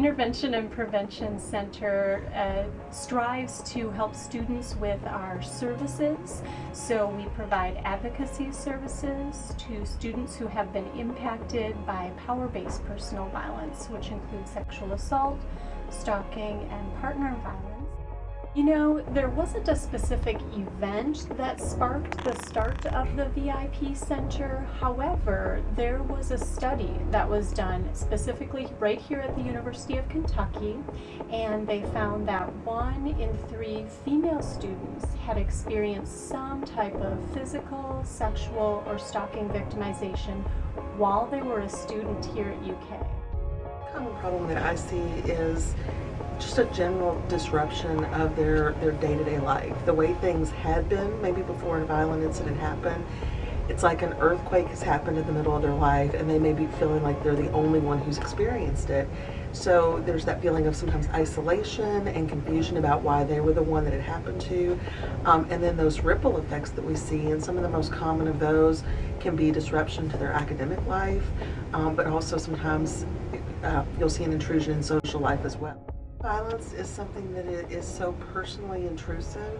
Intervention and Prevention Center strives to help students with our services. So we provide advocacy services to students who have been impacted by power-based personal violence, which includes sexual assault, stalking, and partner violence. You know, there wasn't a specific event that sparked the start of the V.I.P Center. However, there was a study that was done specifically right here at the University of Kentucky, and they found that 1 in 3 female students had experienced some type of physical, sexual, or stalking victimization while they were a student here at UK. The common problem that I see is just a general disruption of their day-to-day life. The way things had been, maybe before a violent incident happened, it's like an earthquake has happened in the middle of their life and they may be feeling like they're the only one who's experienced it. So there's that feeling of sometimes isolation and confusion about why they were the one that it happened to. And then those ripple effects that we see, and some of the most common of those can be disruption to their academic life, but also sometimes you'll see an intrusion in social life as well. Violence is something that is so personally intrusive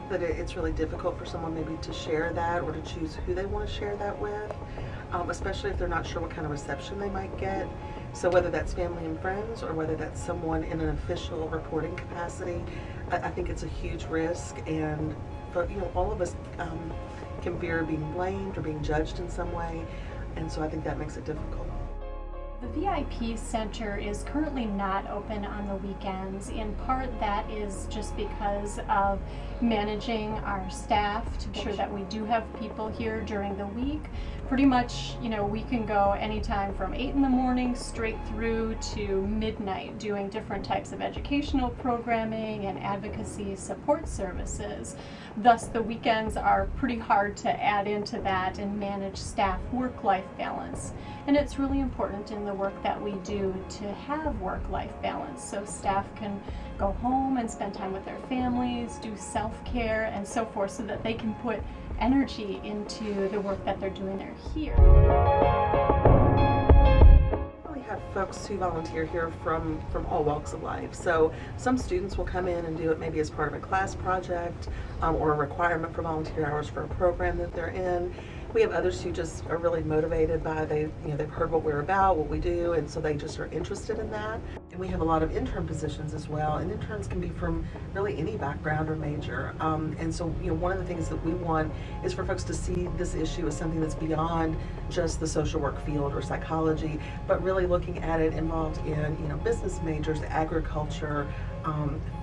that it's really difficult for someone maybe to share that or to choose who they want to share that with, especially if they're not sure what kind of reception they might get. So whether that's family and friends or whether that's someone in an official reporting capacity, I think it's a huge risk, and all of us can fear being blamed or being judged in some way, and so I think that makes it difficult. The V.I.P Center is currently not open on the weekends. In part, that is just because of managing our staff to be sure that we do have people here during the week. Pretty much, we can go anytime from 8 in the morning straight through to midnight doing different types of educational programming and advocacy support services. Thus, the weekends are pretty hard to add into that and manage staff work-life balance. And it's really important in the work that we do to have work-life balance so staff can go home and spend time with their families, do self-care and so forth, so that they can put energy into the work that they're doing here. We have folks who volunteer here from all walks of life. So some students will come in and do it maybe as part of a class project or a requirement for volunteer hours for a program that they're in. We have others who just are really motivated by they've heard what we're about, what we do, and so they just are interested in that. And we have a lot of intern positions as well, and interns can be from really any background or major. And so one of the things that we want is for folks to see this issue as something that's beyond just the social work field or psychology, but really looking at it involved in business majors, agriculture,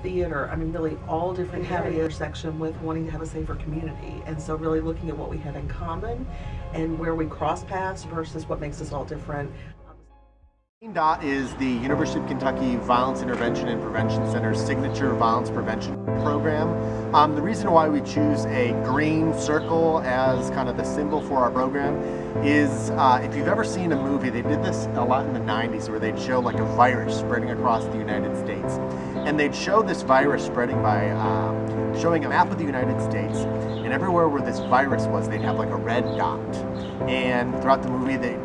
theater, really all different having an intersection with wanting to have a safer community. And so really looking at what we have in common and where we cross paths versus what makes us all different. Green Dot is the University of Kentucky Violence Intervention and Prevention Center's signature violence prevention program. The reason why we choose a green circle as kind of the symbol for our program is if you've ever seen a movie, they did this a lot in the 90s where they'd show like a virus spreading across the United States. And they'd show this virus spreading by showing a map of the United States, and everywhere where this virus was, they'd have like a red dot. And throughout the movie, they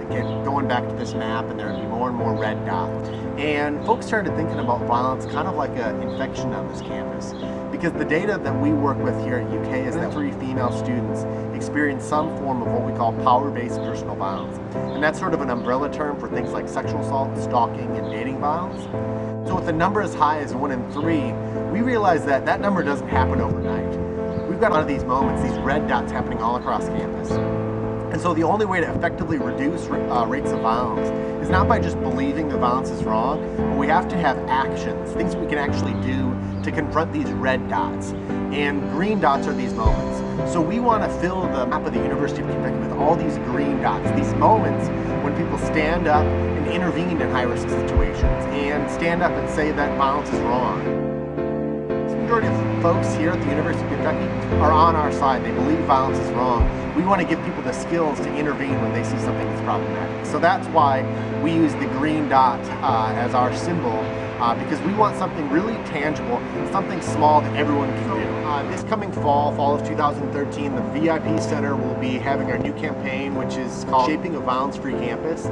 kept going back to this map, and there would be more and more red dots. And folks started thinking about violence kind of like an infection on this campus, because the data that we work with here at UK is that 3 female students experience some form of what we call power-based personal violence. And that's sort of an umbrella term for things like sexual assault, stalking, and dating violence. So with a number as high as 1 in 3, we realize that that number doesn't happen overnight. We've got a lot of these moments, these red dots happening all across campus. And so the only way to effectively reduce rates of violence is not by just believing that violence is wrong, but we have to have actions, things that we can actually do to confront these red dots. And green dots are these moments. So we want to fill the map of the University of Kentucky with all these green dots, these moments when people stand up and intervene in high-risk situations and stand up and say that violence is wrong. The majority of folks here at the University of Kentucky are on our side. They believe violence is wrong. We want to give people the skills to intervene when they see something that's problematic. So that's why we use the green dot as our symbol, because we want something really tangible, something small that everyone can do. This coming fall of 2013, the V.I.P Center will be having our new campaign, which is called Shaping a Violence-Free Campus.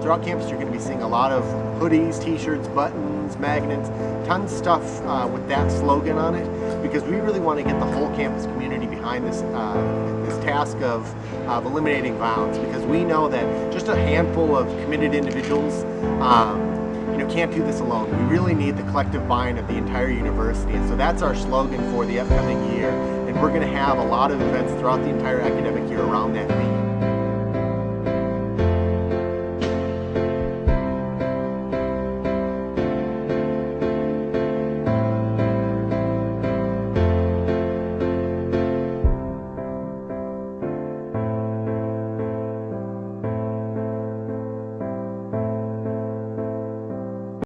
Throughout campus, you're going to be seeing a lot of hoodies, t-shirts, buttons, magnets, tons of stuff with that slogan on it, because we really want to get the whole campus community behind this this task of eliminating violence, because we know that just a handful of committed individuals can't do this alone. We really need the collective buy-in of the entire university, and so that's our slogan for the upcoming year, and we're going to have a lot of events throughout the entire academic year around that theme.